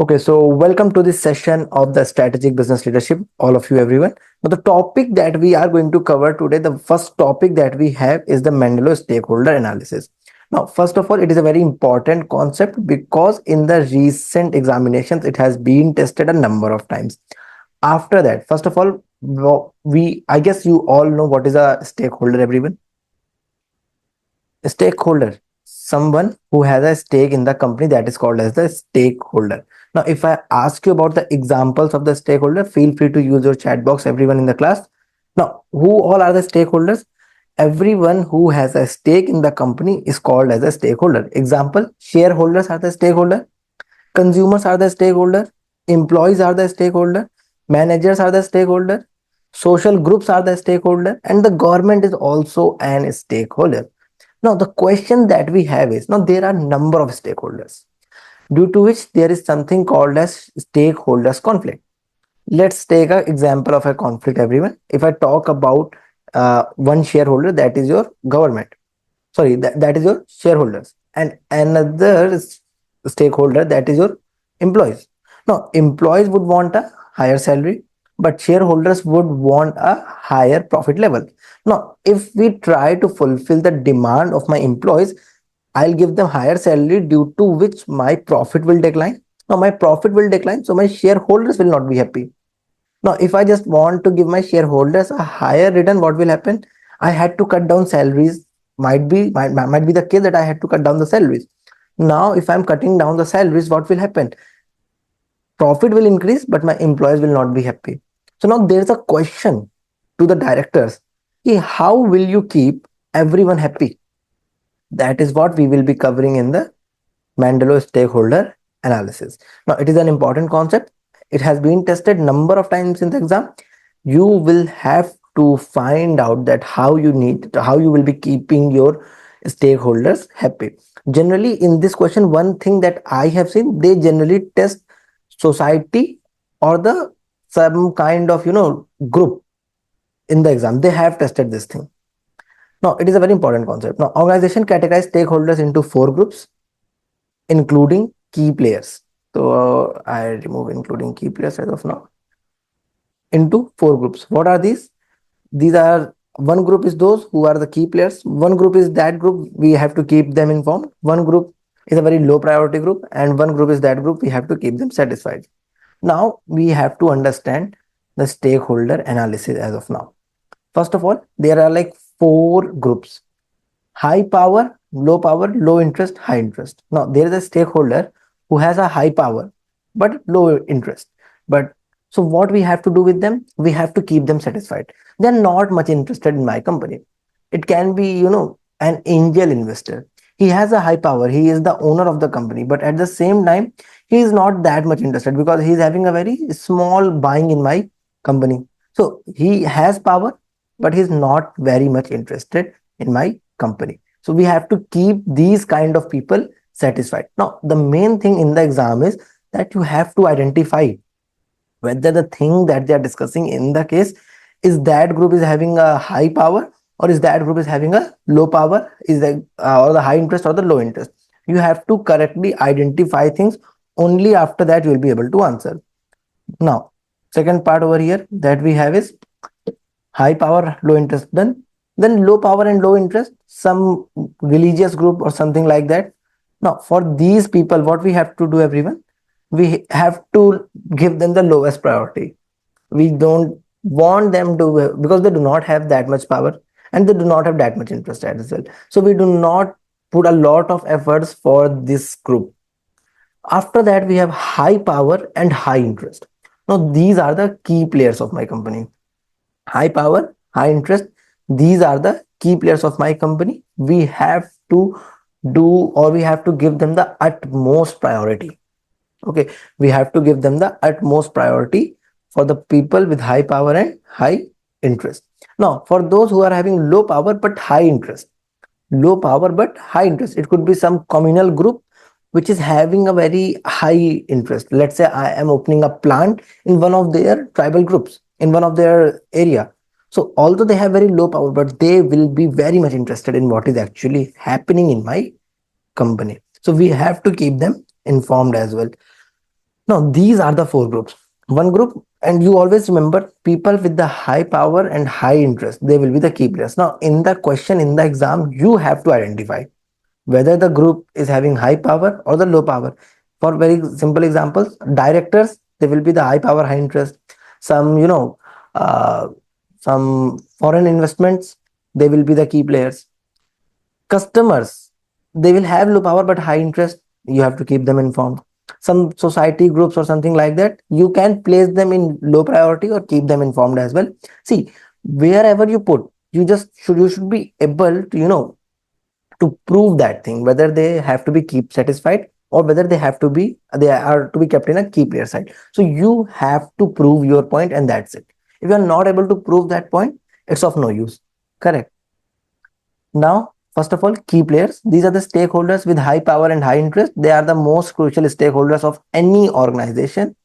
Okay, so welcome to this session of the strategic business leadership, all of you, everyone. Now, the topic that we are going to cover today, the first topic that we have is the Mendeley stakeholder analysis. Now, first of all, it is a very important concept because in the recent examinations, it has been tested a number of times. After that, first of all, I guess you all know what is a stakeholder, everyone. A stakeholder, someone who has a stake in the company, that is called as the stakeholder. Now, if I ask you about the examples of the stakeholder, feel free to use your chat box, everyone in the class. Now, who all are the stakeholders? Everyone who has a stake in the company is called as a stakeholder. Example, shareholders are the stakeholder, consumers are the stakeholder, employees are the stakeholder, managers are the stakeholder, social groups are the stakeholder, and the government is also an stakeholder. Now, the question that we have is, now there are number of stakeholders, due to which there is something called as stakeholders conflict. Let's take an example of a conflict, everyone. If I talk about one shareholder, that is your government. Sorry, that is your shareholders. And another stakeholder, that is your employees. Now, employees would want a higher salary, but shareholders would want a higher profit level. Now, if we try to fulfill the demand of my employees, I'll give them higher salary, due to which my profit will decline. Now, my profit will decline, so my shareholders will not be happy. Now, if I just want to give my shareholders a higher return, what will happen? I had to cut down salaries. Might be the case that I had to cut down the salaries. Now, if I'm cutting down the salaries, what will happen? Profit will increase, but my employees will not be happy. So now there's a question to the directors: how will you keep everyone happy? That is what we will be covering in the Mendeley stakeholder analysis. Now, it is an important concept. It has been tested number of times in the exam. You will have to find out that how you will be keeping your stakeholders happy. Generally, in this question, one thing that I have seen, they generally test society or the some kind of group in the exam. They have tested this thing. Now, it is a very important concept. Now, organization categorize stakeholders into four groups, including key players. So I remove including key players as of now, into four groups. What are these? These are, one group is those who are the key players. One group is that group, we have to keep them informed. One group is a very low priority group, and one group is that group, we have to keep them satisfied. Now we have to understand the stakeholder analysis as of now. First of all, there are like four groups: high power, low interest, high interest. Now, there is a stakeholder who has a high power but low interest. But so, what we have to do with them? We have to keep them satisfied. They're not much interested in my company. It can be, an angel investor. He has a high power, he is the owner of the company, but at the same time, he is not that much interested because he is having a very small buying in my company. So, he has power, but he's not very much interested in my company. So we have to keep these kind of people satisfied. Now, the main thing in the exam is that you have to identify whether the thing that they are discussing in the case is that group is having a high power, or is that group is having a low power, is that or the high interest or the low interest. You have to correctly identify things. Only after that you will be able to answer. Now, second part over here that we have is high power, low interest. Then low power and low interest, some religious group or something like that. Now, for these people, what we have to do, everyone, we have to give them the lowest priority. We don't want them to, because they do not have that much power and they do not have that much interest as well. So we do not put a lot of efforts for this group. After that, we have high power and high interest. Now, these are the key players of my company. High power, high interest, these are the key players of my company. We have to do, or we have to give them the utmost priority. Okay, we have to give them the utmost priority for the people with high power and high interest. Now, for those who are having low power but high interest, low power but high interest, it could be some communal group which is having a very high interest. Let's say I am opening a plant in one of their tribal groups, in one of their area. So although they have very low power, but they will be very much interested in what is actually happening in my company. So we have to keep them informed as well. Now, these are the four groups. One group, and you always remember people with the high power and high interest, they will be the key players. Now, in the question in the exam, you have to identify whether the group is having high power or the low power. For very simple examples, directors, they will be the high power, high interest. Some, uh, some foreign investments, they will be the key players. Customers, they will have low power but high interest. You have to keep them informed. Some society groups or something like that, you can place them in low priority or keep them informed as well. See, wherever you put, you should be able to to prove that thing, whether they have to be keep satisfied or whether they are to be kept in a key player side. So you have to prove your point, and that's it. If you are not able to prove that point, it's of no use. Correct. Now, first of all, key players. These are the stakeholders with high power and high interest. They are the most crucial stakeholders of any organization.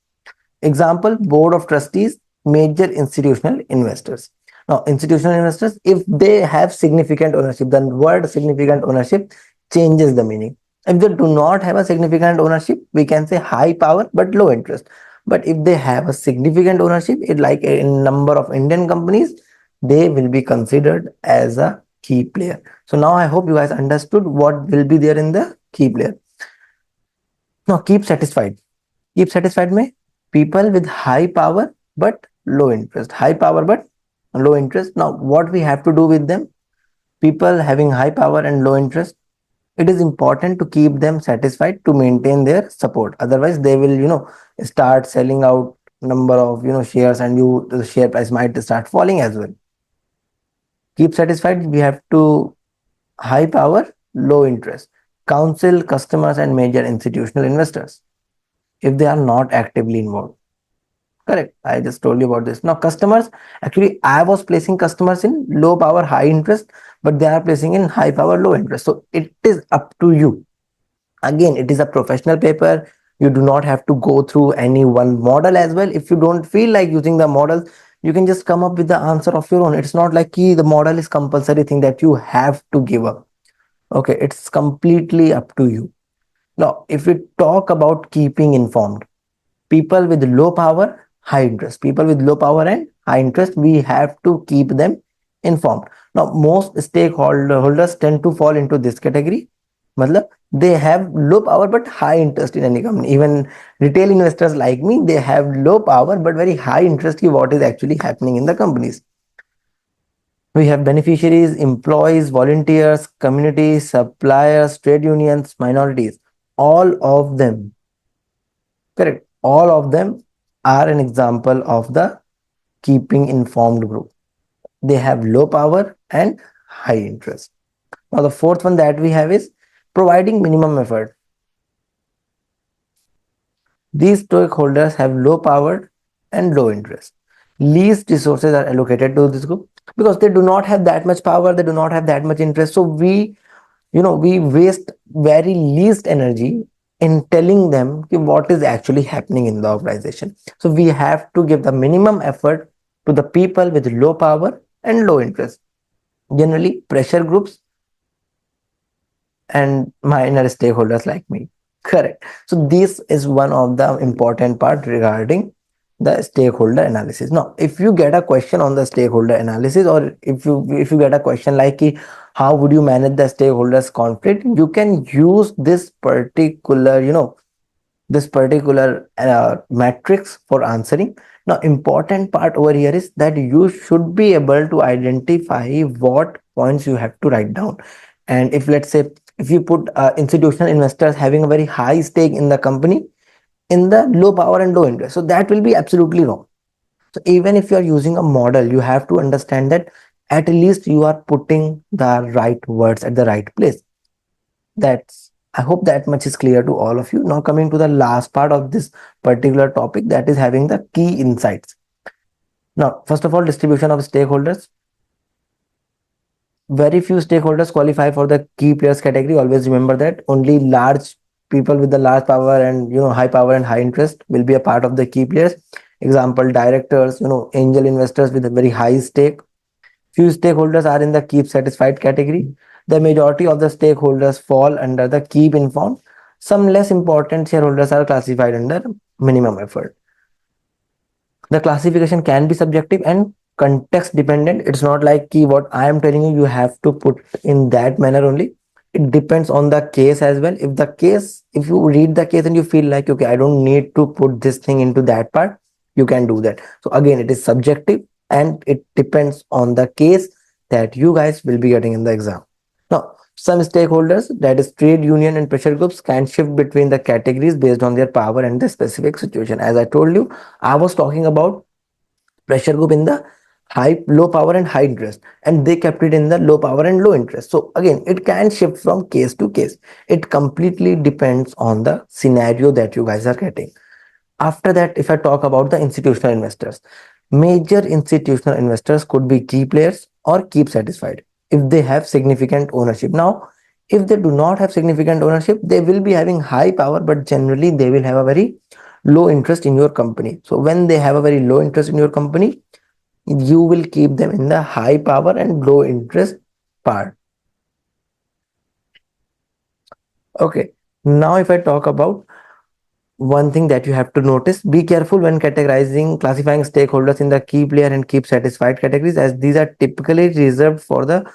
Example, board of trustees, major institutional investors. Now, institutional investors, if they have significant ownership, the word significant ownership changes the meaning. If they do not have a significant ownership, we can say high power but low interest. But if they have a significant ownership, it like a number of Indian companies, they will be considered as a key player. So now I hope you guys understood what will be there in the key player. Now keep satisfied. Keep satisfied में people with high power but low interest. High power but low interest. Now what we have to do with them? People having high power and low interest, it is important to keep them satisfied to maintain their support. Otherwise, they will, start selling out number of, shares, and the share price might start falling as well. Keep satisfied. We have to high power, low interest. Counsel, customers, and major institutional investors if they are not actively involved. Correct. I just told you about this. Now, customers, actually, I was placing customers in low power, high interest, but they are placing in high power, low interest. So it is up to you. Again, it is a professional paper. You do not have to go through any one model as well. If you don't feel like using the models, you can just come up with the answer of your own. It's not like the model is compulsory thing that you have to give up. Okay, it's completely up to you. Now, if we talk about keeping informed, people with low power, high interest. People with low power and high interest, we have to keep them informed. Now, most stakeholders tend to fall into this category. Matlab, they have low power but high interest in any company. Even retail investors like me, they have low power but very high interest in what is actually happening in the companies. We have beneficiaries, employees, volunteers, communities, suppliers, trade unions, minorities. All of them, correct, all of them are an example of the keeping informed group. They have low power and high interest. Now, the fourth one that we have is providing minimum effort. These stakeholders have low power and low interest. Least resources are allocated to this group because they do not have that much power, they do not have that much interest. So we waste very least energy in telling them what is actually happening in the organization. So we have to give the minimum effort to the people with low power and low interest. Generally, pressure groups and minor stakeholders like me. Correct. So this is one of the important part regarding the stakeholder analysis. Now, if you get a question on the stakeholder analysis, or if you get a question like how would you manage the stakeholders conflict, you can use this particular matrix for answering. Now, important part over here is that you should be able to identify what points you have to write down. And if, let's say, if you put institutional investors having a very high stake in the company in the low power and low interest, so that will be absolutely wrong. So even if you are using a model, you have to understand that at least you are putting the right words at the right place. That's, I hope that much is clear to all of you. Now coming to the last part of this particular topic, that is having the key insights. Now, first of all, distribution of stakeholders. Very few stakeholders qualify for the key players category. Always remember that only large people with the large power and high power and high interest will be a part of the key players. Example, directors, angel investors with a very high stake. Few stakeholders are in the keep satisfied category. The majority of the stakeholders fall under the keep informed. Some less important shareholders are classified under minimum effort. The classification can be subjective and context dependent. It's not like key what I am telling you, you have to put in that manner only. It depends on the case as well. If you read the case and you feel like, okay, I don't need to put this thing into that part, you can do that. So again, it is subjective and it depends on the case that you guys will be getting in the exam. Now, some stakeholders, that is trade union and pressure groups, can shift between the categories based on their power and the specific situation. As I told you, I was talking about pressure group in the low power and high interest, and they kept it in the low power and low interest. So again, it can shift from case to case. It completely depends on the scenario that you guys are getting. After that, if I talk about the institutional investors, major institutional investors could be key players or keep satisfied if they have significant ownership. Now, if they do not have significant ownership, they will be having high power, but generally they will have a very low interest in your company. So when they have a very low interest in your company, you will keep them in the high power and low interest part. Okay. Now, if I talk about one thing that you have to notice, be careful when classifying stakeholders in the key player and keep satisfied categories, as these are typically reserved for the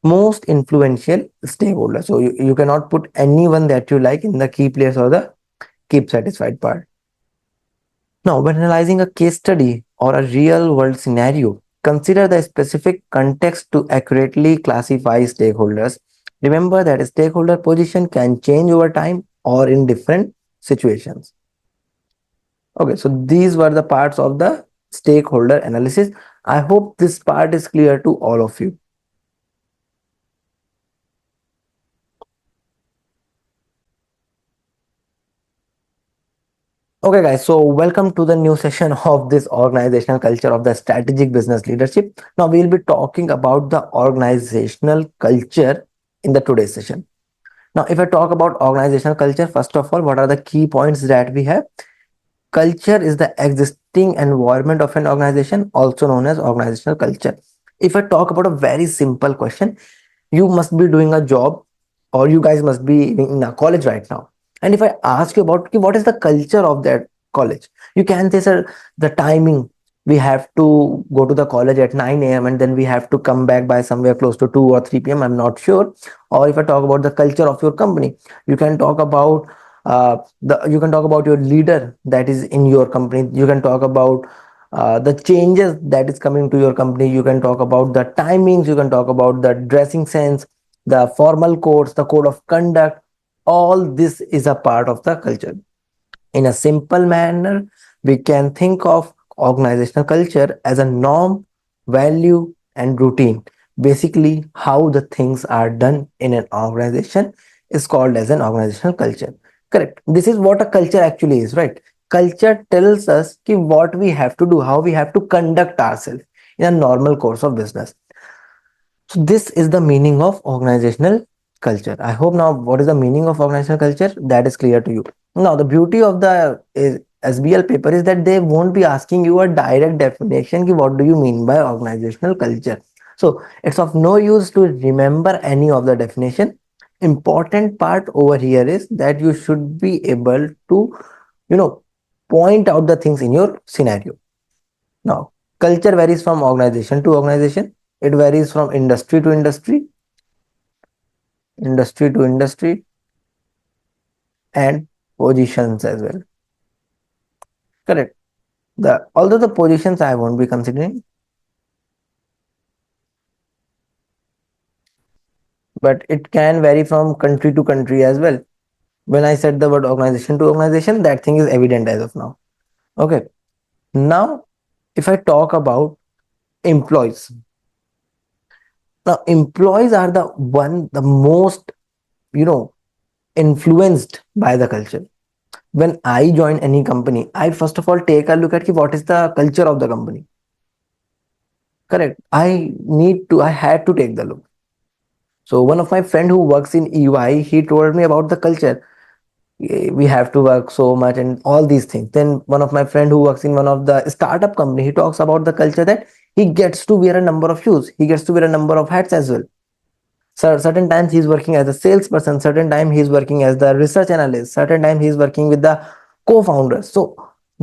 most influential stakeholders. So you cannot put anyone that you like in the key players or the keep satisfied part. Now, when analyzing a case study or a real world scenario, consider the specific context to accurately classify stakeholders. Remember that a stakeholder position can change over time or in different situations. Okay, so these were the parts of the stakeholder analysis. I hope this part is clear to all of you. Okay, guys, so welcome to the new session of this organizational culture of the strategic business leadership. Now, we'll be talking about the organizational culture in the today's session. Now, if I talk about organizational culture, first of all, what are the key points that we have? Culture is the existing environment of an organization, also known as organizational culture. If I talk about a very simple question, you must be doing a job, or you guys must be in a college right now. And if I ask you about okay, what is the culture of that college, you can say, sir, the timing. We have to go to the college at 9 a.m. and then we have to come back by somewhere close to 2 or 3 p.m. I'm not sure. Or if I talk about the culture of your company, you can talk about you can talk about your leader that is in your company. You can talk about the changes that is coming to your company. You can talk about the timings. You can talk about the dressing sense, the formal codes, the code of conduct. All this is a part of the culture. In a simple manner, we can think of organizational culture as a norm, value, and routine. Basically, how the things are done in an organization is called as an organizational culture. Correct. This is what a culture actually is, right? Culture tells us what we have to do, how we have to conduct ourselves in a normal course of business. So this is the meaning of organizational culture. I hope now what is the meaning of organizational culture that is clear to you. Now the beauty of the SBL paper is that they won't be asking you a direct definition. What do you mean by organizational culture? So it's of no use to remember any of the definition. Important part over here is that you should be able to, you know, point out the things in your scenario. Now, culture varies from organization to organization. It varies from industry to industry, and positions as well. Correct. Although the positions I won't be considering, but it can vary from country to country as well. When I said the word organization to organization, that thing is evident as of now. Okay. Now, if I talk about employees, now employees are the most, influenced by the culture. When I join any company, I first of all take a look at what is the culture of the company. Correct. I had to take the look. So one of my friend who works in EY, he told me about the culture. We have to work so much and all these things. Then one of my friend who works in one of the startup company, he talks about the culture that he gets to wear a number of shoes. He gets to wear a number of hats as well. Certain times he's working as a salesperson, certain time he's working as the research analyst, certain time he's working with the co-founder. So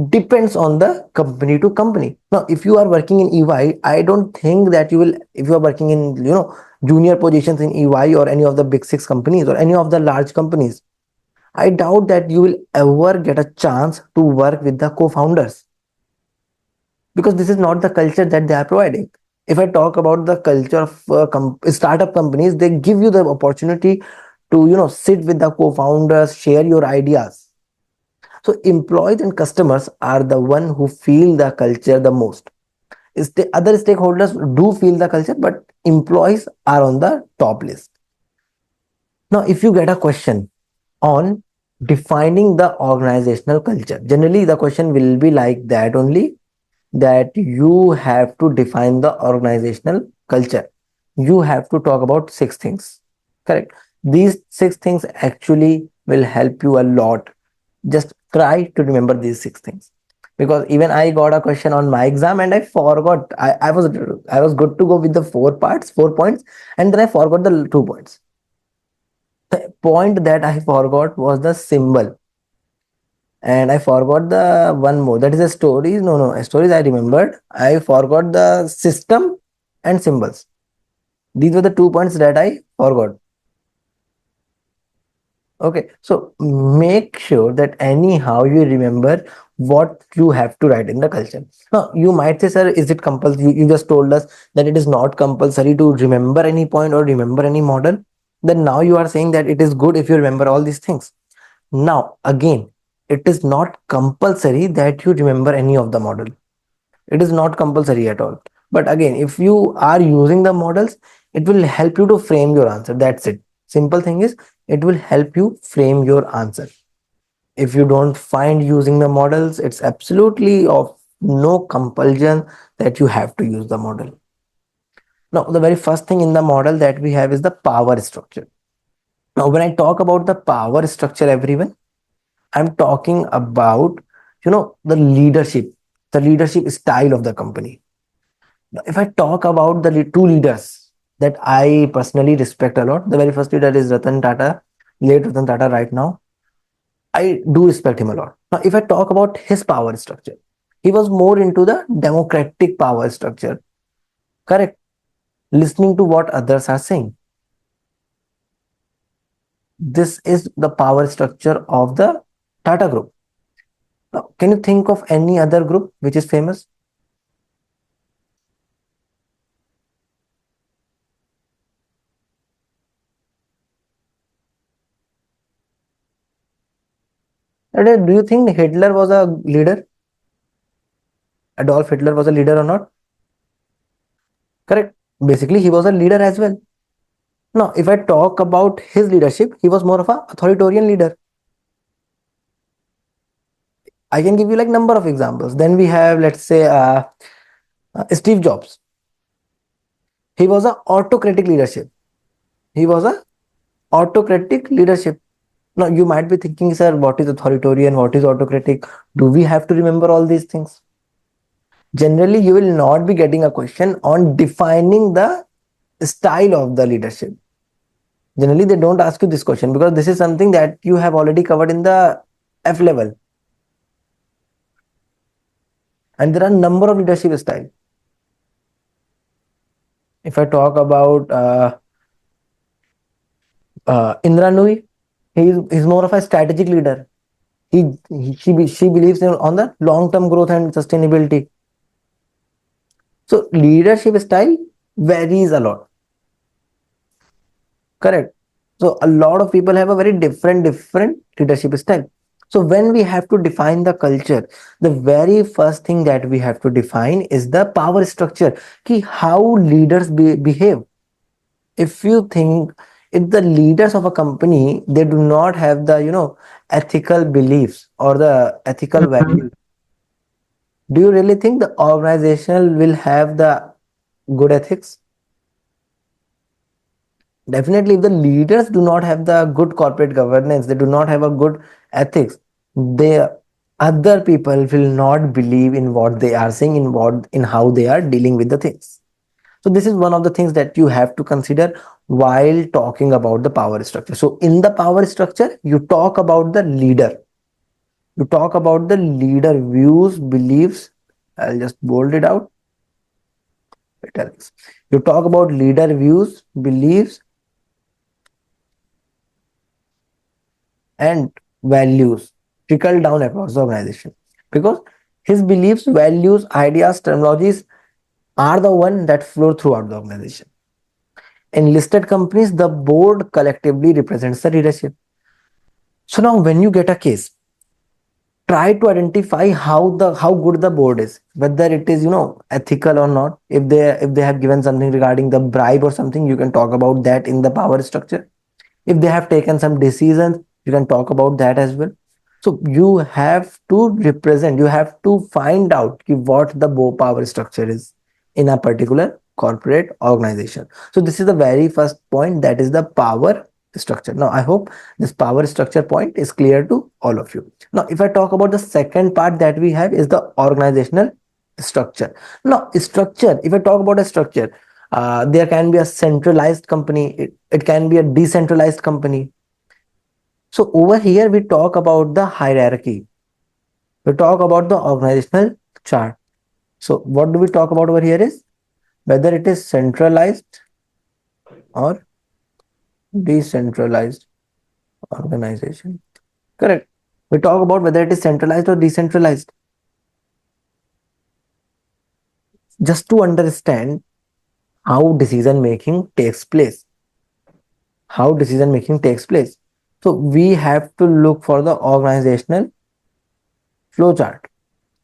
depends on the company to company. Now if you are working in EY, I don't think that you will, if you are working in junior positions in EY or any of the big six companies or any of the large companies, I doubt that you will ever get a chance to work with the co-founders, because this is not the culture that they are providing. If I talk about the culture of startup companies, they give you the opportunity to sit with the co-founders, share your ideas. So employees and customers are the one who feel the culture the most. Is the other stakeholders do feel the culture, but employees are on the top list. Now if you get a question on defining the organizational culture, generally the question will be like that only, that you have to define the organizational culture. You have to talk about six things. Correct. These six things actually will help you a lot. Just try to remember these six things. Because even I got a question on my exam and I forgot. I was good to go with the four parts, 4 points, and then I forgot the 2 points. The point that I forgot was the symbol, and I forgot the one more. That is a stories. No, no, stories I remembered. I forgot the system and symbols. These were the 2 points that I forgot. Okay, so make sure that anyhow you remember what you have to write in the culture. Now you might say, sir, is it compulsory? You just told us that it is not compulsory to remember any point or remember any model. Then now you are saying that it is good if you remember all these things. Now, again, it is not compulsory that you remember any of the model. It is not compulsory at all. But again, if you are using the models, it will help you to frame your answer. That's it. Simple thing is, it will help you frame your answer. If you don't find using the models, it's absolutely of no compulsion that you have to use the model. Now, the very first thing in the model that we have is the power structure. Now, when I talk about the power structure, everyone, I'm talking about, the leadership style of the company. If I talk about the two leaders that I personally respect a lot, the very first leader is Ratan Tata, late Ratan Tata right now. I do respect him a lot. Now, if I talk about his power structure, he was more into the democratic power structure. Correct. Listening to what others are saying. This is the power structure of the Tata group. Now, can you think of any other group which is famous? Do you think Hitler was a leader? Adolf Hitler was a leader or not? Correct. Basically, he was a leader as well. Now, if I talk about his leadership, he was more of an authoritarian leader. I can give you like number of examples. Then we have, let's say, Steve Jobs. He was a autocratic leadership. He was a autocratic leadership. Now, you might be thinking, sir, what is authoritarian? What is autocratic? Do we have to remember all these things? Generally, you will not be getting a question on defining the style of the leadership. Generally, they don't ask you this question because this is something that you have already covered in the F level. And there are a number of leadership styles. If I talk about Indra Nui, he's more of a strategic leader. She believes on the long-term growth and sustainability. So leadership style varies a lot. Correct. So a lot of people have a very different leadership style. So when we have to define the culture, the very first thing that we have to define is the power structure. Ki how leaders behave. If you think, if the leaders of a company, they do not have the ethical beliefs or the ethical values, do you really think the organization will have the good ethics? Definitely, if the leaders do not have the good corporate governance, they do not have a good ethics, they other people will not believe in what they are saying, in how they are dealing with the things. So this is one of the things that you have to consider. while talking about the power structure. So in the power structure, you talk about the leader. You talk about the leader views, beliefs. I'll just bold it out. Italics. You talk about leader views, beliefs, and values trickle down across the organization, because his beliefs, values, ideas, terminologies are the one that flow throughout the organization. In listed companies, the board collectively represents the leadership. So now when you get a case, try to identify how good the board is, whether it is ethical or not. If they have given something regarding the bribe or something, you can talk about that in the power structure. If they have taken some decisions, you can talk about that as well. So you have to represent, you have to find out what the power structure is in a particular corporate organization. So this is the very first point, that is the power structure. Now I hope this power structure point is clear to all of you. Now if I talk about the second part that we have is the organizational structure. Now structure, if I talk about a structure, there can be a centralized company, it can be a decentralized company. So over here we talk about the hierarchy, we talk about the organizational chart. So what do we talk about over here is whether it is centralized or decentralized organization. Correct. We talk about whether it is centralized or decentralized. Just to understand how decision making takes place. How decision making takes place. So we have to look for the organizational flowchart.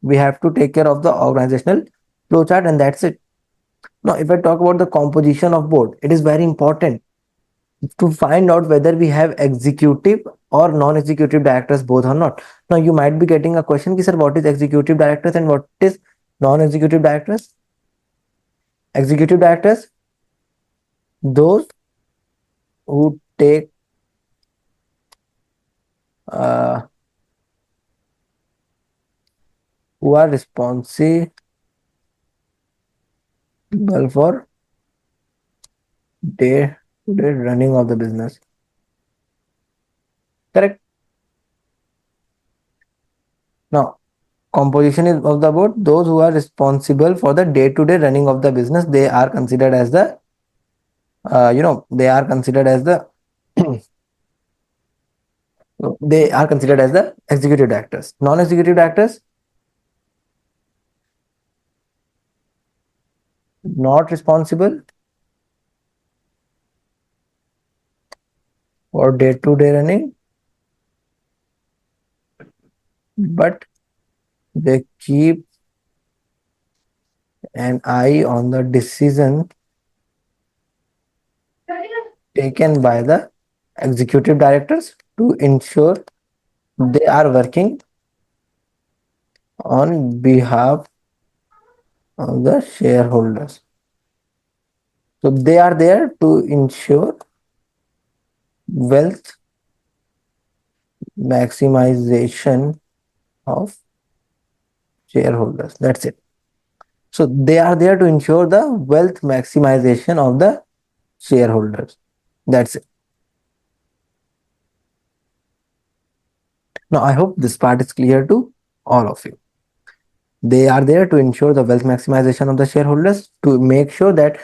We have to take care of the organizational flowchart, and that's it. Now, if I talk about the composition of board, it is very important to find out whether we have executive or non-executive directors both or not. Now, you might be getting a question, sir, what is executive directors and what is non-executive directors? Executive directors, those who take uh, who are responsible for day-to-day running of the business. Correct. Now, composition is of the board, those who are responsible for the day-to-day running of the business, they are considered as the they are considered as the they are considered as the executive directors. Non-executive directors, not responsible for day-to-day running, but they keep an eye on the decision taken by the executive directors to ensure they are working on behalf of the shareholders. So they are there to ensure wealth maximization of shareholders. That's it. So they are there to ensure the wealth maximization of the shareholders. That's it. Now I hope this part is clear to all of you. They are there to ensure the wealth maximization of the shareholders, to make sure that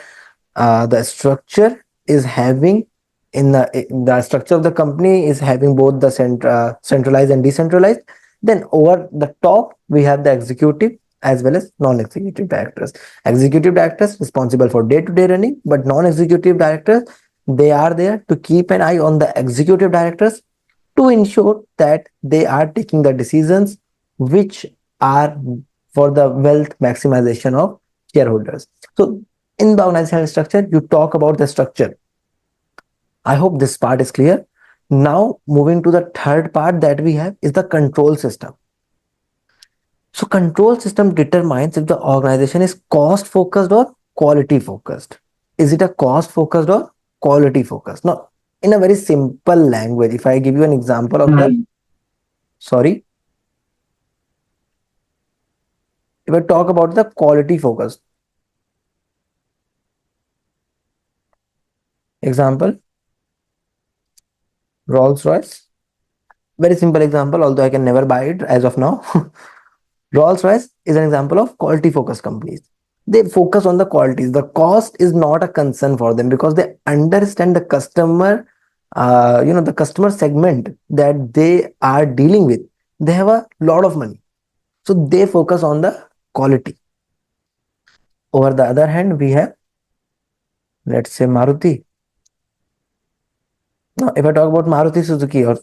the structure is having the structure of the company is having both the centralized and decentralized. Then over the top we have the executive as well as non-executive directors. Executive directors responsible for day-to-day running, but non-executive directors, they are there to keep an eye on the executive directors to ensure that they are taking the decisions which are for the wealth maximization of shareholders. So in the organizational structure, you talk about the structure. I hope this part is clear. Now moving to the third part that we have is the control system. So control system determines if the organization is cost focused or quality focused. Is it a cost focused or quality focused? Now, in a very simple language, if I give you an example of that, sorry, if I talk about the quality focused, Example, Rolls Royce. Very simple example, although I can never buy it as of now. Rolls Royce is an example of quality focused companies. They focus on the qualities. The cost is not a concern for them because they understand the customer, the customer segment that they are dealing with. They have a lot of money. So they focus on the quality. Over the other hand, we have, let's say, Maruti. Now, if I talk about Maruti Suzuki, or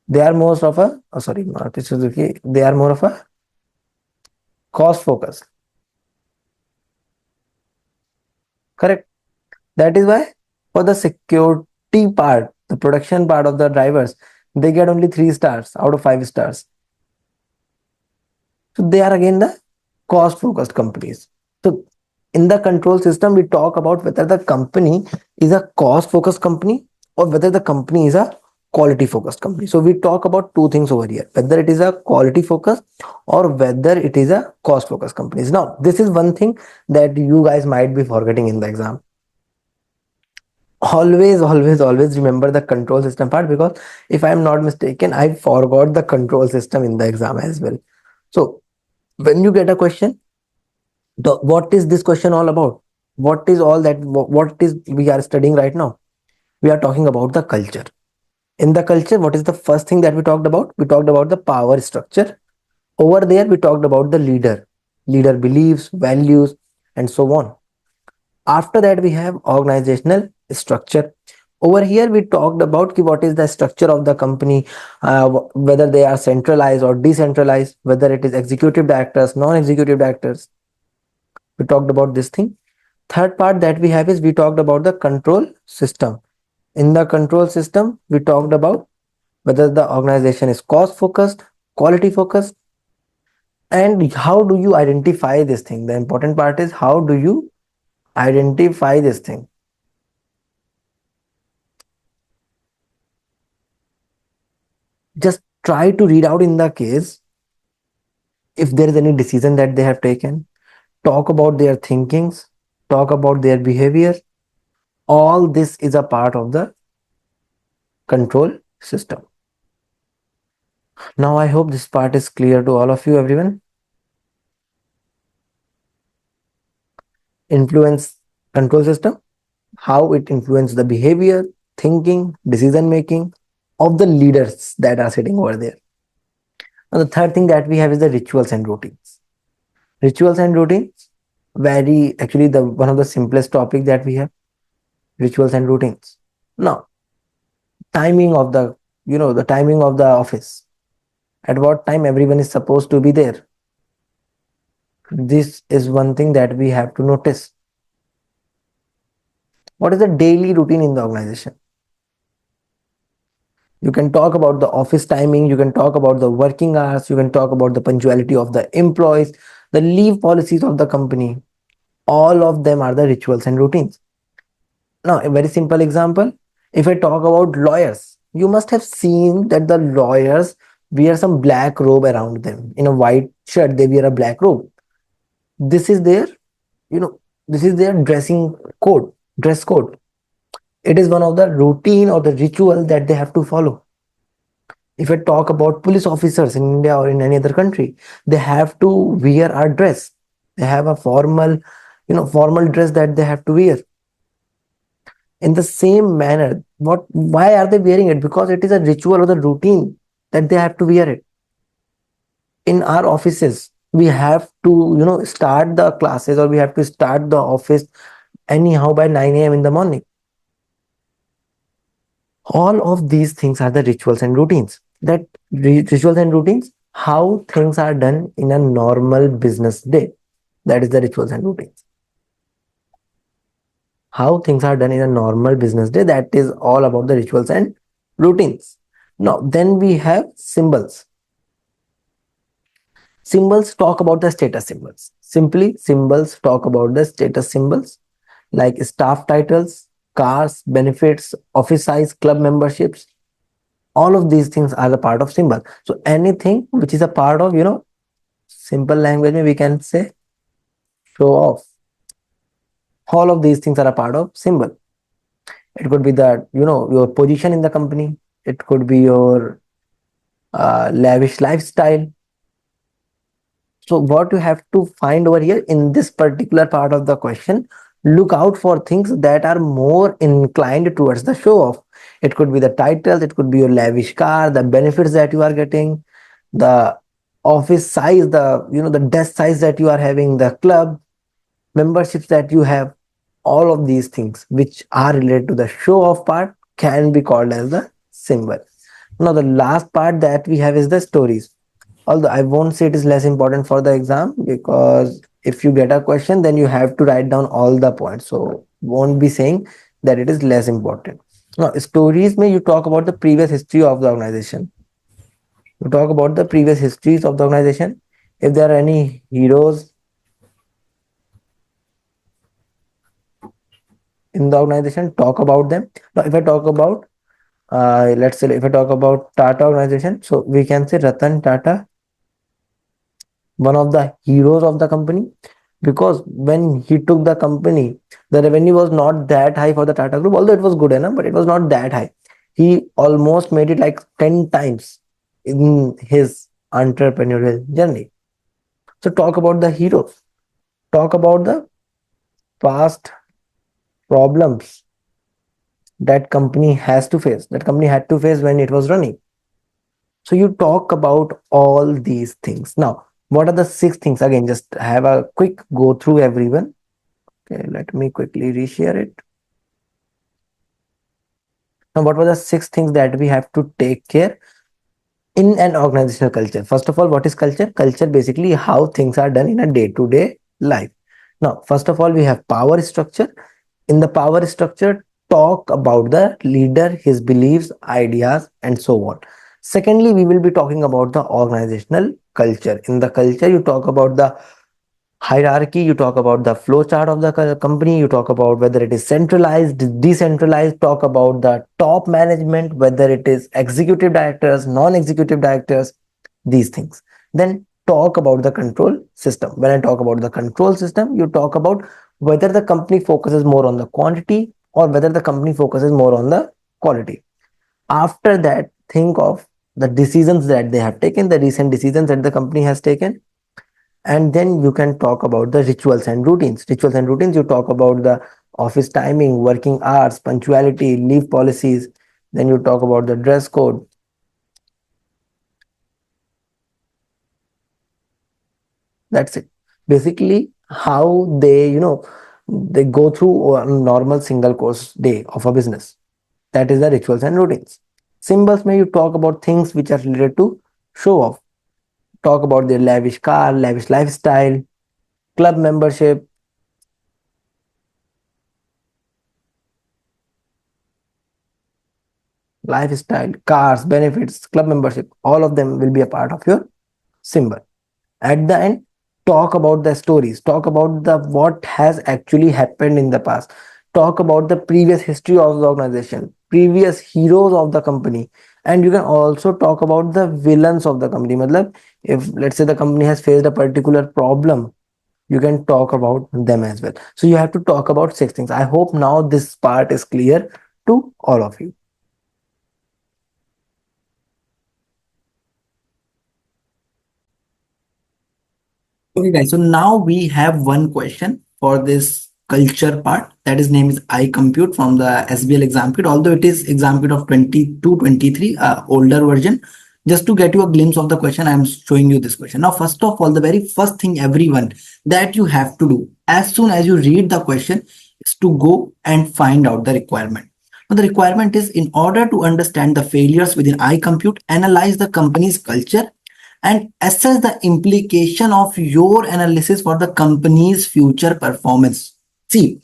they are more of a, oh, sorry, Maruti Suzuki, they are more of a cost focus. Correct. That is why for the security part, the production part of the drivers, they get only 3 stars out of 5 stars. So they are again the cost focused companies. So in the control system, we talk about whether the company is a cost focused company or whether the company is a quality focused company. So we talk about two things over here, whether it is a quality focused or whether it is a cost focused companies. Now, this is one thing that you guys might be forgetting in the exam. Always remember the control system part, because if I'm not mistaken, I forgot the control system in the exam as well. So when you get a question, what is this question all about? What is all that? What is we are studying right now? We are talking about the culture. In the culture, what is the first thing that we talked about? We talked about the power structure. Over there, we talked about the leader beliefs, values, and so on. After that, we have organizational structure. Over here, we talked about what is the structure of the company, whether they are centralized or decentralized, whether it is executive directors, non-executive directors. We talked about this thing. Third part that we have is we talked about the control system. In the control system, we talked about whether the organization is cost focused, quality focused, and how do you identify this thing. The important part is how do you identify this thing. Just try to read out in the case if there is any decision that they have taken, talk about their thinkings, talk about their behavior. All this is a part of the control system. Now I hope this part is clear to all of you, everyone. Influence control system, how it influences the behavior, thinking, decision making of the leaders that are sitting over there. And the third thing that we have is the rituals and routines. Rituals and routines, very actually the one of the simplest topic that we have. Rituals and routines. Now, timing of the timing of the office. At what time everyone is supposed to be there. This is one thing that we have to notice. What is the daily routine in the organization? You can talk about the office timing, you can talk about the working hours, you can talk about the punctuality of the employees, the leave policies of the company. All of them are the rituals and routines. Now, a very simple example, if I talk about lawyers, you must have seen that the lawyers wear some black robe around them. In a white shirt, they wear a black robe. This is their, you know, this is their dress code. It is one of the routine or the ritual that they have to follow. If I talk about police officers in India or in any other country, they have to wear a dress. They have a formal dress that they have to wear. In the same manner, why are they wearing it? Because it is a ritual or the routine that they have to wear it. In our offices, we have to, start the classes or we have to start the office anyhow by 9 a.m. in the morning. All of these things are the rituals and routines. Rituals and routines, how things are done in a normal business day. That is the rituals and routines. How things are done in a normal business day. That is all about the rituals and routines. Now, then we have symbols. Symbols talk about the status symbols. Simply, symbols talk about the status symbols like staff titles, cars, benefits, office size, club memberships. All of these things are the part of symbol. So anything which is a part of, simple language, we can say show off. All of these things are a part of symbol. It could be that, your position in the company. It could be your lavish lifestyle. So what you have to find over here in this particular part of the question, look out for things that are more inclined towards the show off. It could be the titles, it could be your lavish car, the benefits that you are getting, the office size, the desk size that you are having, the club memberships that you have. All of these things which are related to the show off part can be called as the symbol. Now the last part that we have is the stories. Although I won't say it is less important for the exam, because if you get a question then you have to write down all the points, so won't be saying that it is less important. Now stories may you talk about the previous history of the organization. You talk about the previous histories of the organization. If there are any heroes in the organization, talk about them. Now if I talk about, let's say if I talk about Tata organization, so we can say Ratan Tata, one of the heroes of the company, because when he took the company, the revenue was not that high for the Tata group, although it was good enough, but it was not that high. He almost made it like 10 times in his entrepreneurial journey. So talk about the heroes, talk about the past problems that company has to face, that company had to face when it was running. So you talk about all these things. Now, what are the six things? Again, just have a quick go through everyone. Okay, let me quickly reshare it. Now, what were the six things that we have to take care in an organizational culture? First of all, what is culture? Culture basically how things are done in a day-to-day life. Now, first of all, we have power structure. In the power structure, talk about the leader, his beliefs, ideas, and so on. Secondly, we will be talking about the organizational culture. In the culture, you talk about the hierarchy, you talk about the flow chart of the company, you talk about whether it is centralized, decentralized, talk about the top management, whether it is executive directors, non-executive directors, these things. Then talk about the control system. When I talk about the control system, you talk about whether the company focuses more on the quantity or whether the company focuses more on the quality. After that, think of the decisions that they have taken, the recent decisions that the company has taken, and then you can talk about the rituals and routines. Rituals and routines, you talk about the office timing, working hours, punctuality, leave policies. Then you talk about the dress code. That's it. Basically how they go through a normal single course day of a business. That is the rituals and routines. Symbols, may you talk about things which are related to show off. Talk about their lavish car, lavish lifestyle, club membership, lifestyle, cars, benefits, club membership, all of them will be a part of your symbol. At the end, talk about the stories, talk about the what has actually happened in the past, talk about the previous history of the organization, previous heroes of the company, and you can also talk about the villains of the company. Matlab, if let's say the company has faced a particular problem, you can talk about them as well. So you have to talk about six things. I hope now this part is clear to all of you. Okay, guys. So now we have one question for this culture part. That is name is I compute from the SBL exam kit. Although it is exam kit of 22, 23, older version. Just to get you a glimpse of the question, I am showing you this question. Now, first of all, the very first thing everyone that you have to do as soon as you read the question is to go and find out the requirement. Now, the requirement is in order to understand the failures within I compute, analyze the company's culture and assess the implication of your analysis for the company's future performance. See,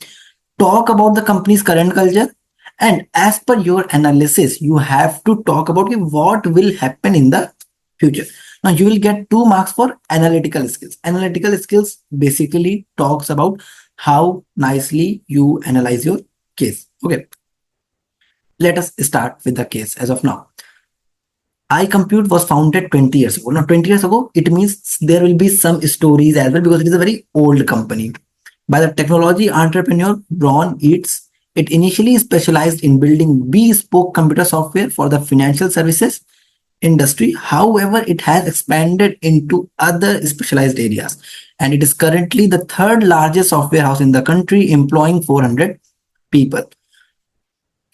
talk about the company's current culture, and as per your analysis, you have to talk about what will happen in the future. Now, you will get 2 marks for analytical skills. Analytical skills basically talks about how nicely you analyze your case. Okay, let us start with the case as of now. iCompute was founded 20 years ago. Now, 20 years ago, it means there will be some stories as well because it is a very old company. By the technology entrepreneur Ron Eads It initially specialized in building bespoke computer software for the financial services industry. However, it has expanded into other specialized areas, and it is currently the third largest software house in the country, employing 400 people.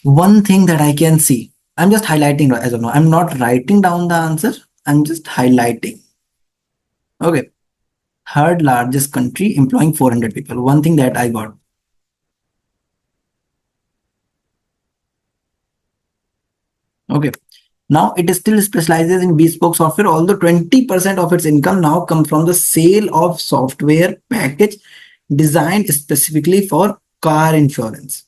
One thing that I can see, I'm just highlighting as of now. I'm not writing down the answer. I'm just highlighting. Okay, third largest country, employing 400 people. One thing that I got. Okay. Now it still specializes in bespoke software, although 20% of its income now comes from the sale of software package designed specifically for car insurance.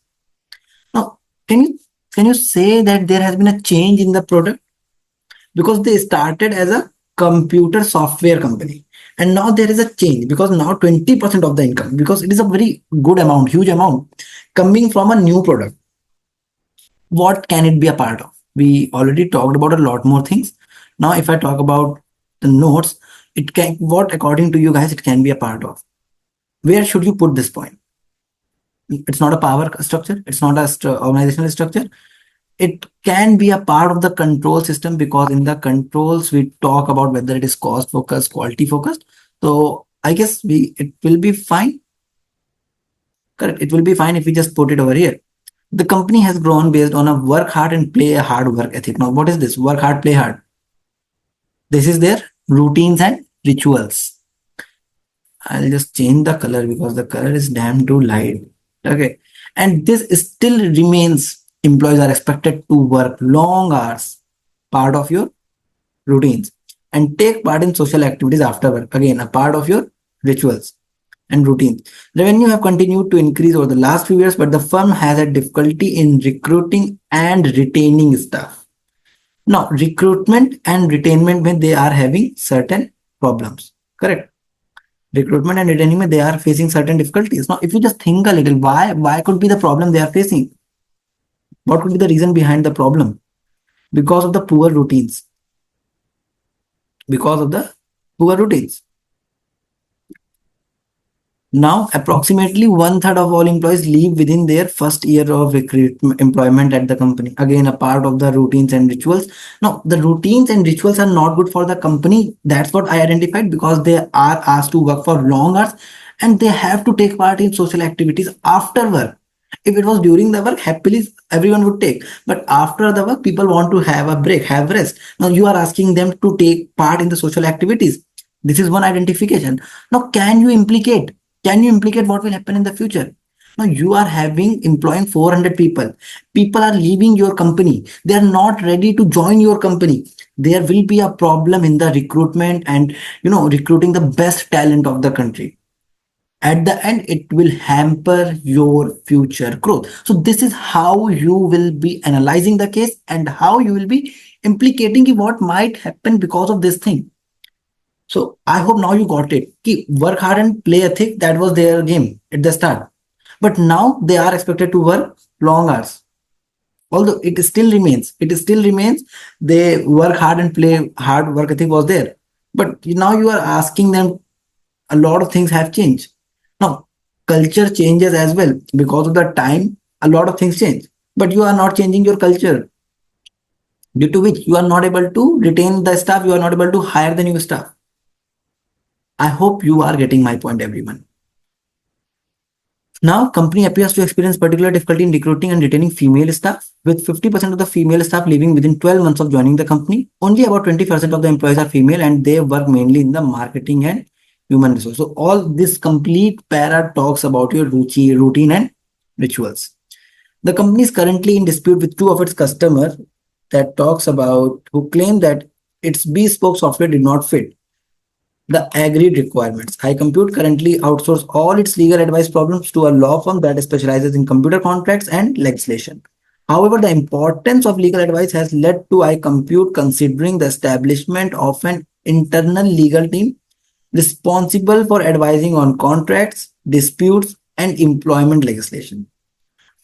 Now, can you can you say that there has been a change in the product? Because they started as a computer software company, and now there is a change because now 20% of the income, because it is a very good amount, huge amount, coming from a new product. What can it be a part of? We already talked about a lot more things. Now if I talk about the notes, it can, what according to you guys it can be a part of, where should you put this point? It's not a power structure, it's not a organizational structure. It can be a part of the control system, because in the controls we talk about whether it is cost focused, quality focused. So I guess we, it will be fine. Correct, it will be fine if we just put it over here. The company has grown based on a work hard and play hard work ethic. Now, what is this? Work hard, play hard. This is their routines and rituals. I'll just change the color because the color is damn too light. Okay. And this still remains, employees are expected to work long hours, part of your routines, and take part in social activities after work. Again, a part of your rituals and routines. Revenue have continued to increase over the last few years, but the firm has had difficulty in recruiting and retaining staff. Now, recruitment and retainment, when they are having certain problems, correct? Recruitment and retaining, they are facing certain difficulties. Now, if you just think a little, why could be the problem they are facing? What could be the reason behind the problem? Because of the poor routines. Because of the poor routines. Now, approximately one third of all employees leave within their first year of employment at the company. Again, a part of the routines and rituals. Now, the routines and rituals are not good for the company. That's what I identified, because they are asked to work for long hours and they have to take part in social activities after work. If it was during the work, happily everyone would take. But after the work, people want to have a break, have rest. Now, you are asking them to take part in the social activities. This is one identification. Now, can you implicate what will happen in the future? Now you are having employing 400 people. People are leaving your company. They are not ready to join your company. There will be a problem in the recruitment and recruiting the best talent of the country. At the end, it will hamper your future growth. So this is how you will be analyzing the case and how you will be implicating what might happen because of this thing. So I hope now you got it. Work hard and play ethic, that was their game at the start. But now they are expected to work long hours. Although it still remains, they work hard and play hard, work ethic was there. But now you are asking them, a lot of things have changed. Now, culture changes as well. Because of the time, a lot of things change. But you are not changing your culture, due to which you are not able to retain the staff, you are not able to hire the new staff. I hope you are getting my point, everyone. Now, company appears to experience particular difficulty in recruiting and retaining female staff, with 50% of the female staff leaving within 12 months of joining the company. Only about 20% of the employees are female, and they work mainly in the marketing and human resource. So all this complete para talks about your routine and rituals. The company is currently in dispute with two of its customers, that talks about, who claim that its bespoke software did not fit the agreed requirements. iCompute currently outsources all its legal advice problems to a law firm that specializes in computer contracts and legislation. However, the importance of legal advice has led to iCompute considering the establishment of an internal legal team responsible for advising on contracts, disputes, and employment legislation.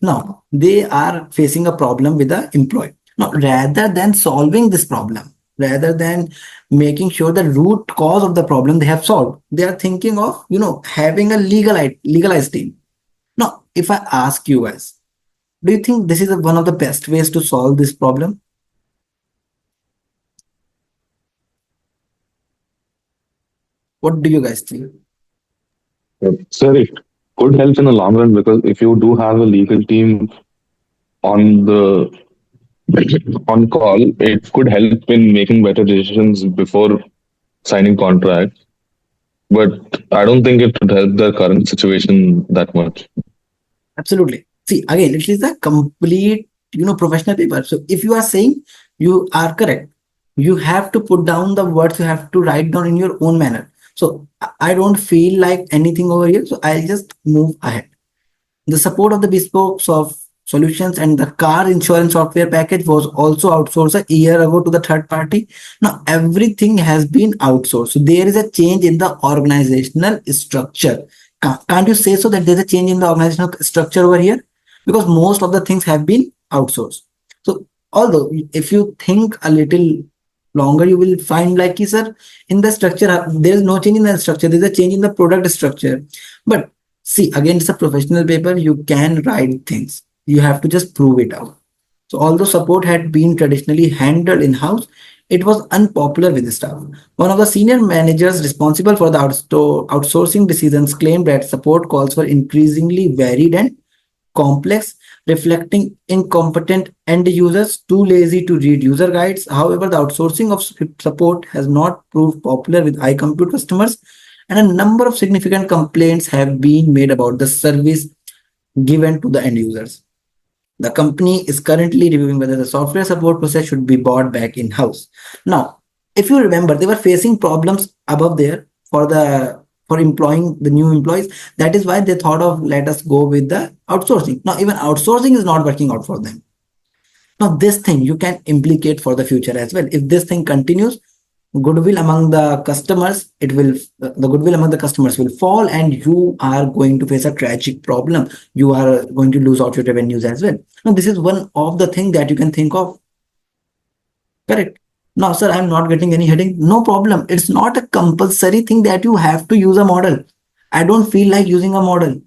Now, they are facing a problem with the employee. Now, rather than solving this problem, rather than making sure the root cause of the problem they have solved, they are thinking of having a legalized team. Now if I ask you guys, Do you think this is one of the best ways to solve this problem? What do you guys think? Sir, it could help in the long run because if you do have a legal team on the on call, it could help in making better decisions before signing contracts. But I don't think it would help the current situation that much. Absolutely. See, again, it is a complete, professional paper. So if you are saying you are correct, you have to put down the words, you have to write down in your own manner. So I don't feel like anything over here. So I'll just move ahead. The support of the bespoke solutions and the car insurance software package was also outsourced a year ago to the third party. Now everything has been outsourced. So there is a change in the organizational structure. Can't you say so that there's a change in the organizational structure over here? Because most of the things have been outsourced. So although if you think a little longer, you will find like, sir, in the structure, there is no change in the structure. There is a change in the product structure. But see, again, it's a professional paper. You can write things. You have to just prove it out. So, although support had been traditionally handled in house, it was unpopular with the staff. One of the senior managers responsible for the outsourcing decisions claimed that support calls were increasingly varied and complex, reflecting incompetent end users too lazy to read user guides. However, the outsourcing of support has not proved popular with high compute customers, and a number of significant complaints have been made about the service given to the end users. The company is currently reviewing whether the software support process should be brought back in house. Now, if you remember, they were facing problems above there for employing the new employees. That is why they thought of let us go with the outsourcing. Now, even outsourcing is not working out for them. Now, this thing you can implicate for the future as well. If this thing continues, goodwill among the customers, the goodwill among the customers will fall, and you are going to face a tragic problem. You are going to lose out your revenues as well. Now, this is one of the things that you can think of. Correct. Now, sir, I'm not getting any heading. No problem. It's not a compulsory thing that you have to use a model. I don't feel like using a model.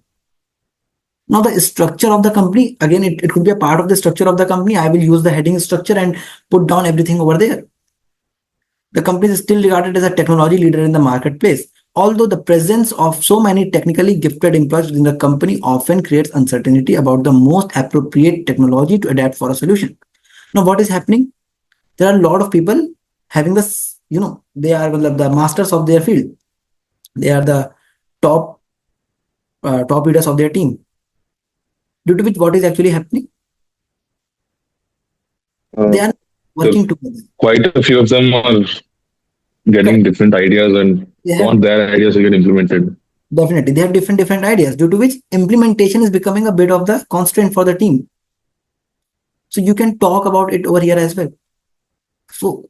Now, the structure of the company, again, it could be a part of the structure of the company. I will use the heading structure and put down everything over there. The company is still regarded as a technology leader in the marketplace. Although the presence of so many technically gifted employees in the company often creates uncertainty about the most appropriate technology to adapt for a solution. Now, what is happening? There are a lot of people having this, they are the masters of their field. They are the top top leaders of their team. Due to which, what is actually happening? They Uh, are so working together. quite a few of them are getting Correct. different ideas and They have want their ideas to get implemented. definitely they have different ideas. Due to which, implementation is becoming a bit of the constraint for the team. So you can talk about it over here as well. So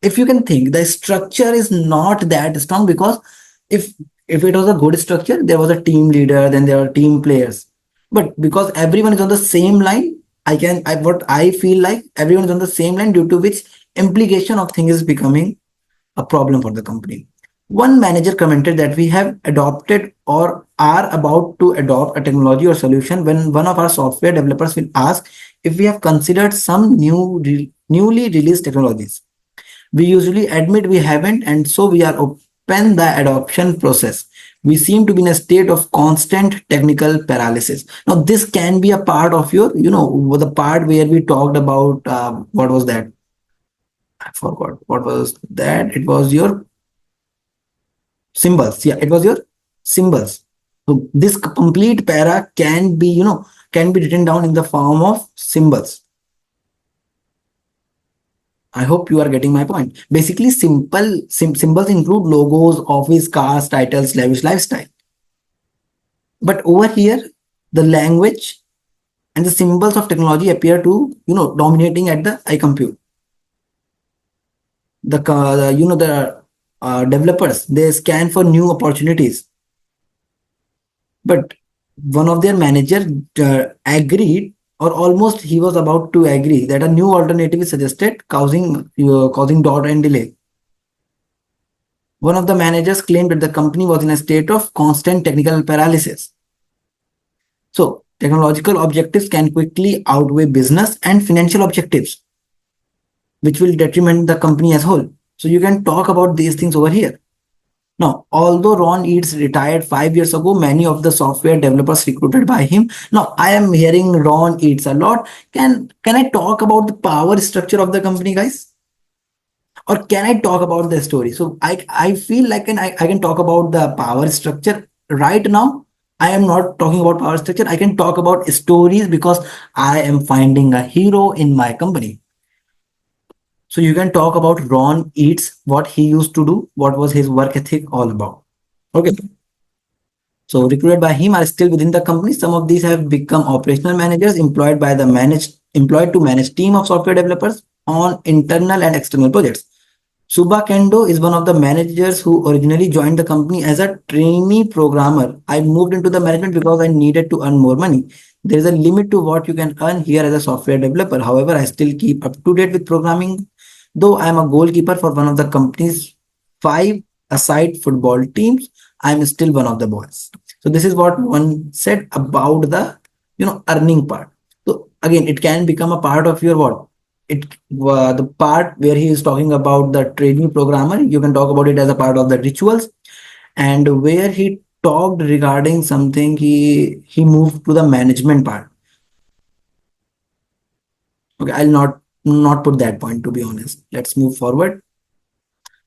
if you can think, the structure is not that strong, because if if it was a good structure, there was a team leader, then there are team players. But because everyone is on the same line, what I feel like everyone is on the same line, due to which implication of things is becoming a problem for the company. One manager commented that we have adopted or are about to adopt a technology or solution when one of our software developers will ask if we have considered some newly released technologies. We usually admit we haven't, and so we are open the adoption process. We seem to be in a state of constant technical paralysis. Now, this can be a part of your, the part where we talked about what was that? I forgot. What was that? It was your symbols. Yeah, it was your symbols. So this complete para can be, can be written down in the form of symbols. I hope you are getting my point. Basically, symbols include logos, office, cars, titles, lavish lifestyle. But over here, the language and the symbols of technology appear to, dominating at the eye compute. The developers, they scan for new opportunities. But one of their manager agreed, or almost he was about to agree, that a new alternative is suggested, causing dot and delay. One of the managers claimed that the company was in a state of constant technical paralysis. So Technological objectives can quickly outweigh business and financial objectives, which will detriment the company as whole. So you can talk about these things over here. Now, although Ron Eads retired 5 years ago, many of the software developers recruited by him. Now, I am hearing Ron Eads a lot. Can I talk about the power structure of the company, guys? Or can I talk about the story? So I feel like I can talk about the power structure right now. I am not talking about power structure. I can talk about stories because I am finding a hero in my company. So you can talk about Ron Eats, what he used to do, what was his work ethic all about. Okay. So recruited by him are still within the company. Some of these have become operational managers employed to manage team of software developers on internal and external projects. Subha Kendo is one of the managers who originally joined the company as a trainee programmer. I moved into the management because I needed to earn more money. There is a limit to what you can earn here as a software developer. However, I still keep up to date with programming. Though I am a goalkeeper for one of the company's 5 aside football teams, I am still one of the boys. So this is what one said about the earning part. So again, it can become a part of your what it the part where he is talking about the training programmer. You can talk about it as a part of the rituals, and where he talked regarding something, he moved to the management part. Okay, I'll not put that point, to be honest. Let's move forward.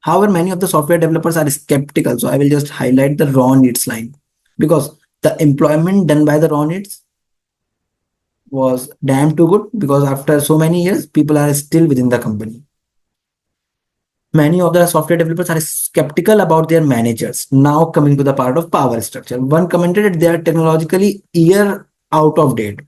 However, many of the software developers are skeptical, so I will just highlight the raw needs line, because the employment done by the raw needs was damn too good, because after so many years people are still within the company. Many of the software developers are skeptical about their managers. Now coming to the part of power structure, one commented that they are technologically year out of date.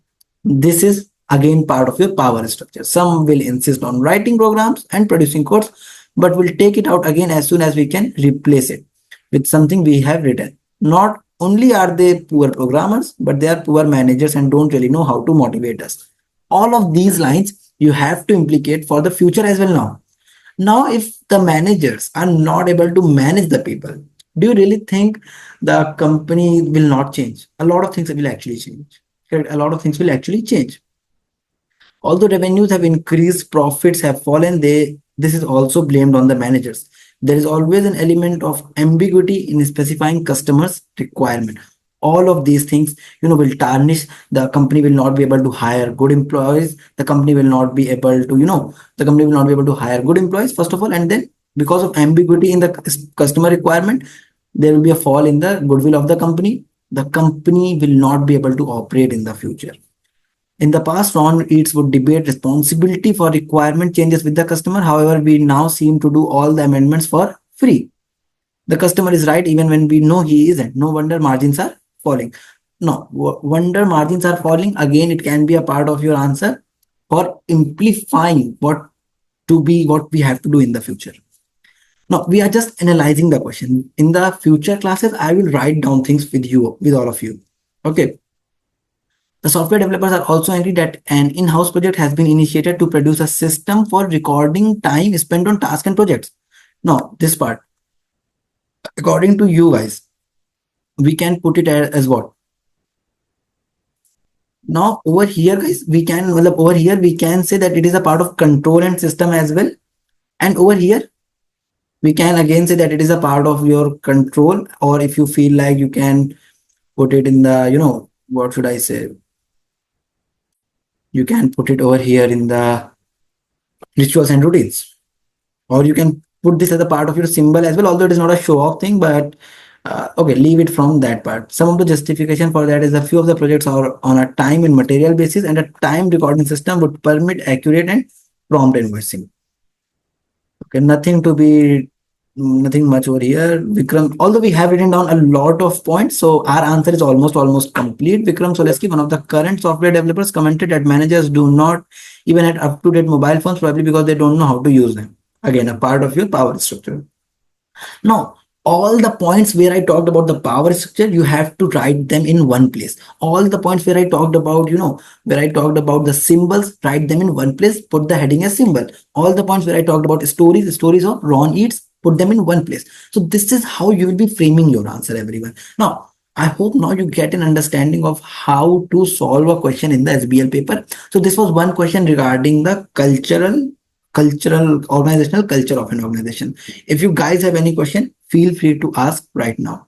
This is again part of your power structure. Some will insist on writing programs and producing codes, but will take it out again as soon as we can replace it with something we have written. Not only are they poor programmers, but they are poor managers and don't really know how to motivate us. All of these lines you have to implicate for the future as well now. Now, if the managers are not able to manage the people, do you really think the company will not change? A lot of things will actually change. Correct? A lot of things will actually change. Although revenues have increased, profits have fallen, this is also blamed on the managers. There is always an element of ambiguity in specifying customers' requirement. All of these things, will tarnish. The company will not be able to hire good employees. The company will not be able to, the company will not be able to hire good employees, first of all, and then because of ambiguity in the customer requirement, there will be a fall in the goodwill of the company. The company will not be able to operate in the future. In the past, Ron Eats would debate responsibility for requirement changes with the customer. However, we now seem to do all the amendments for free. The customer is right even when we know he isn't. No wonder margins are falling. No wonder margins are falling. Again, it can be a part of your answer for amplifying what we have to do in the future. Now, we are just analyzing the question. In the future classes, I will write down things with all of you. Okay. The software developers are also angry that an in-house project has been initiated to produce a system for recording time spent on tasks and projects. Now, this part, according to you guys, we can put it as what? Now, over here, guys, we can say that it is a part of control and system as well. And over here, we can again say that it is a part of your control, or if you feel like you can put it in the, what should I say? You can put it over here in the rituals and routines, or you can put this as a part of your symbol as well, although it is not a show off thing, but okay, leave it from that part. Some of the justification for that is a few of the projects are on a time and material basis, and a time recording system would permit accurate and prompt invoicing. Okay, nothing much over here. Vikram, although we have written down a lot of points, so our answer is almost complete. Vikram Soleski, one of the current software developers, commented that managers do not even have up-to-date mobile phones, probably because they don't know how to use them. Again, a part of your power structure. Now, all the points where I talked about the power structure, you have to write them in one place. All the points where I talked about, where I talked about the symbols, write them in one place, put the heading as symbol. All the points where I talked about stories of Ron Eats, put them in one place. So this is how you will be framing your answer, everyone. Now, I hope now you get an understanding of how to solve a question in the SBL paper. So this was one question regarding the cultural organizational culture of an organization. If you guys have any question, feel free to ask right now.